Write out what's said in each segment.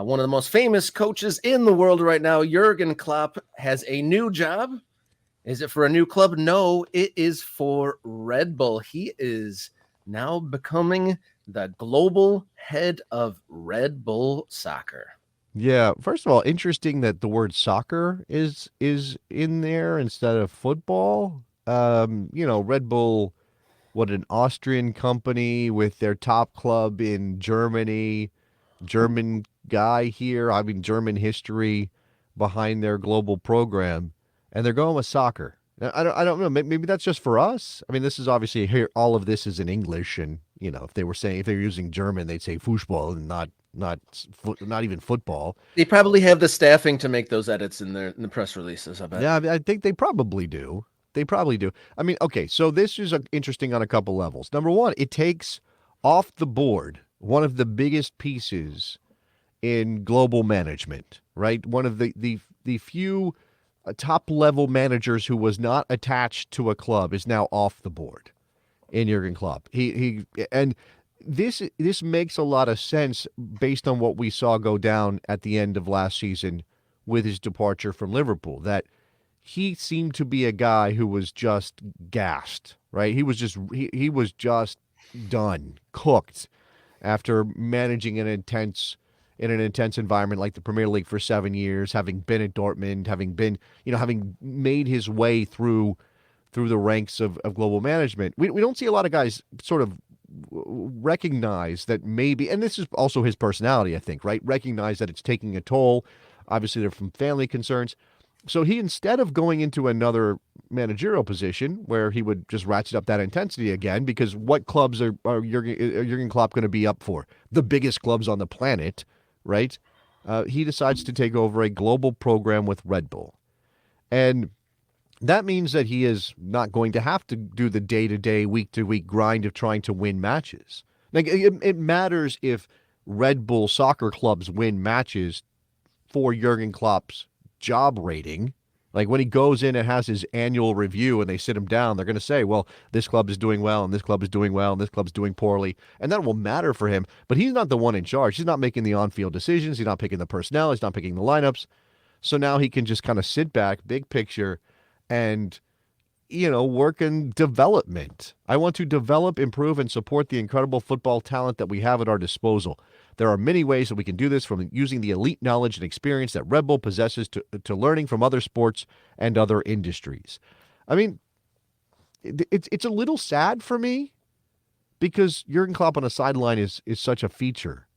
One of the most famous coaches in the world right now, Jurgen Klopp, has a new job. Is it for a new club? No, it is for Red Bull. He is now becoming the global head of Red Bull Soccer. Yeah, first of all, interesting that the word soccer is in there instead of football. Red Bull, what an Austrian company with their top club in Germany, German guy here, I mean German history behind their global program, and they're going with soccer. Now, I don't know. Maybe that's just for us. I mean, this is obviously here. All of this is in English, and if they were using German, they'd say football and not even football. They probably have the staffing to make those edits in the press releases, I bet. Yeah, I think they probably do. They probably do. I mean, okay, so this is interesting on a couple levels. Number one, it takes off the board one of the biggest pieces in global management, right? One of the few top level managers who was not attached to a club is now off the board in Jurgen Klopp. And this makes a lot of sense based on what we saw go down at the end of last season with his departure from Liverpool. That he seemed to be a guy who was just gassed, right? He was just done, cooked after managing in an intense environment like the Premier League for 7 years, having been at Dortmund, having made his way through the ranks of global management. We don't see a lot of guys sort of recognize that maybe, and this is also his personality, I think, right? Recognize that it's taking a toll. Obviously, they're from family concerns. So he, instead of going into another managerial position where he would just ratchet up that intensity again, because what clubs are Jurgen Klopp going to be up for? The biggest clubs on the planet, right? He decides to take over a global program with Red Bull. And that means that he is not going to have to do the day-to-day, week-to-week grind of trying to win matches. Like it matters if Red Bull soccer clubs win matches for Jurgen Klopp's job rating. Like when he goes in and has his annual review and they sit him down, they're going to say, well, this club is doing well and this club is doing well and this club's doing poorly. And that will matter for him. But he's not the one in charge. He's not making the on-field decisions. He's not picking the personnel. He's not picking the lineups. So now he can just kind of sit back, big picture, and work in development. I want to develop, improve, and support the incredible football talent that we have at our disposal. There are many ways that we can do this, from using the elite knowledge and experience that Red Bull possesses to learning from other sports and other industries. I mean, it's a little sad for me because Jurgen Klopp on a sideline is such a feature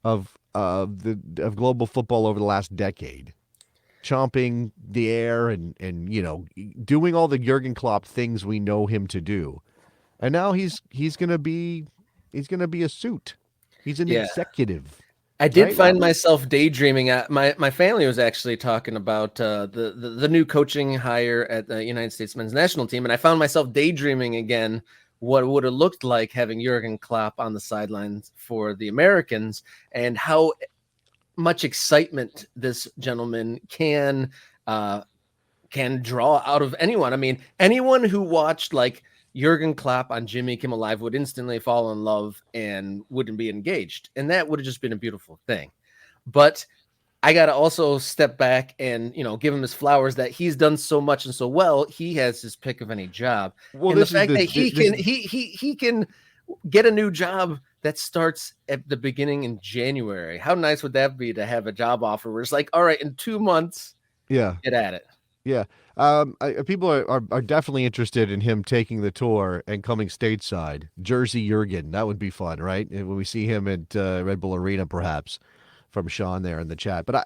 of global football over the last decade. Chomping the air and doing all the Jurgen Klopp things we know him to do. And now he's gonna be a suit. He's an Yeah. executive. I did Right? find myself daydreaming. My family was actually talking about the new coaching hire at the United States men's national team, and I found myself daydreaming again what it would have looked like having Jurgen Klopp on the sidelines for the Americans, and how much excitement this gentleman can draw out of anyone. I mean, anyone who watched like Jurgen Klopp on Jimmy Kimmel Live would instantly fall in love and wouldn't be engaged. And that would have just been a beautiful thing. But I got to also step back and, give him his flowers that he's done so much and so well. He has his pick of any job. Well, and the fact that he can get a new job that starts at the beginning in January. How nice would that be to have a job offer where it's like, all right, in 2 months, yeah, get at it. yeah. People are definitely interested in him taking the tour and coming stateside. Jersey Jurgen, that would be fun, right? When we see him at Red Bull Arena, perhaps, from Sean there in the chat. But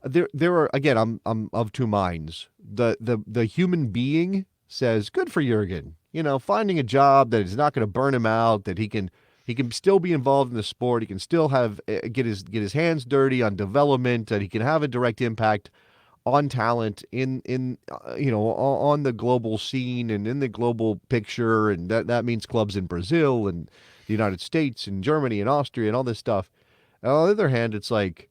there are, again, I'm of two minds. The human being says, good for Jurgen. Finding a job that is not going to burn him out, that he can still be involved in the sport. He can still have get his hands dirty on development, and he can have a direct impact on talent in on the global scene and in the global picture, and that means clubs in Brazil and the United States and Germany and Austria and all this stuff. And on the other hand, it's like,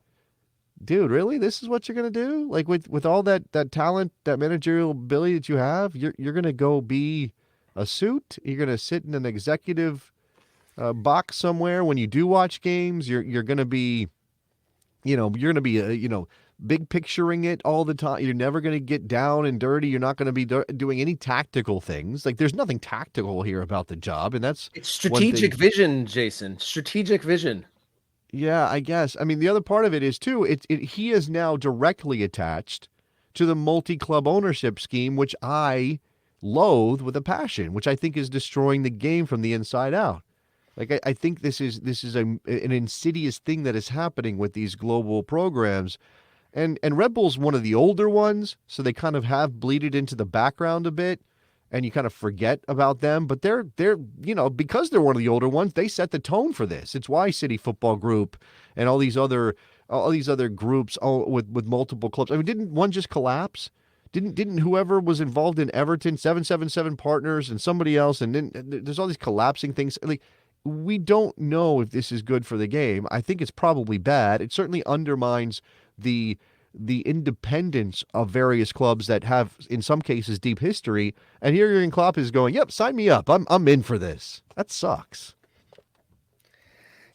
dude, really? This is what you're gonna do? Like with all that talent, that managerial ability that you have, you're gonna go be a suit? You're gonna sit in an executive box somewhere when you do watch games? You're gonna be you're going to be big picturing it all the time. You're never going to get down and dirty. You're not going to be doing any tactical things. Like there's nothing tactical here about the job, and that's It's one strategic thing. vision, Jason. Strategic vision. Yeah, I guess. I mean, the other part of it is too. He is now directly attached to the multi-club ownership scheme, which I loathe with a passion, which I think is destroying the game from the inside out. Like I think this is an insidious thing that is happening with these global programs. And Red Bull's one of the older ones, so they kind of have bleeded into the background a bit, and you kind of forget about them. But they're because they're one of the older ones, they set the tone for this. It's why City Football Group and all these other groups with multiple clubs. I mean, didn't one just collapse? Didn't whoever was involved in Everton, 777 Partners, and somebody else, and then there's all these collapsing things. Like we don't know if this is good for the game. I think it's probably bad. It certainly undermines the independence of various clubs that have, in some cases, deep history. And here Jurgen Klopp is going, "Yep, sign me up. I'm in for this." That sucks.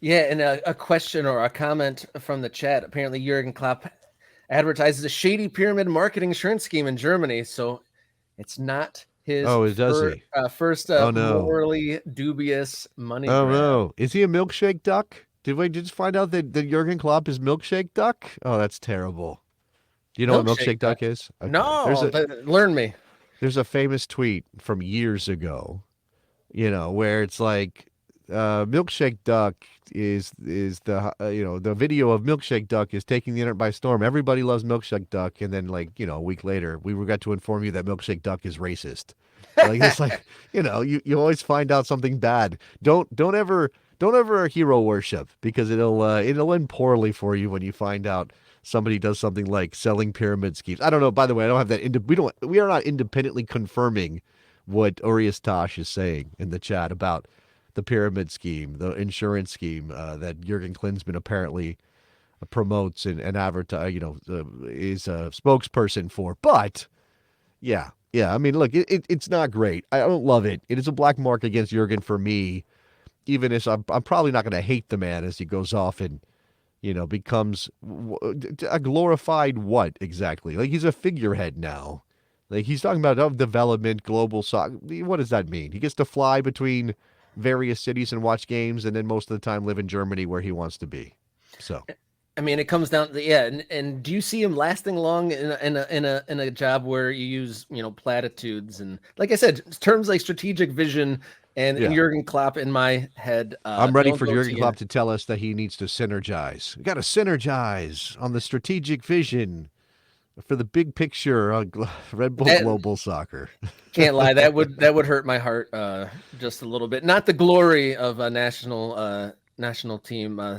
Yeah, and a question or a comment from the chat. Apparently, Jurgen Klopp advertises a shady pyramid marketing insurance scheme in Germany, so it's not his Oh, does he? first Oh no. morally dubious money Oh grab. no. Is he a milkshake duck? Did we just find out that Jurgen Klopp is milkshake duck? Oh, that's terrible. Do you know what Milkshake milkshake duck? duck is? Okay. No, learn me. There's a famous tweet from years ago, where it's like milkshake duck is the video of milkshake duck is taking the internet by storm. Everybody loves milkshake duck, and then a week later we regret to inform you that milkshake duck is racist. Like it's like you always find out something bad. Don't ever hero worship, because it'll end poorly for you when you find out somebody does something like selling pyramid schemes. I don't know. By the way, I don't have that. We are not independently confirming what Urias Tosh is saying in the chat about the pyramid scheme, the insurance scheme that Jurgen Klinsmann apparently promotes and advertise, is a spokesperson for. But yeah. I mean, look, it's not great. I don't love it. It is a black mark against Jurgen for me, even as I'm probably not going to hate the man as he goes off and becomes a glorified what exactly? Like he's a figurehead now. Like he's talking about development, global soccer. What does that mean? He gets to fly between various cities and watch games, and then most of the time live in Germany where he wants to be. So, I mean, it comes down to and do you see him lasting long in a job where you use platitudes and, like I said, terms like strategic vision and yeah. Jurgen Klopp in my head I'm ready don't for go Jurgen together. Klopp to tell us that he needs to synergize. We got to synergize on the strategic vision for the big picture on Red Bull That, Global Soccer. can't lie, that would hurt my heart just a little bit. Not the glory of a national team star.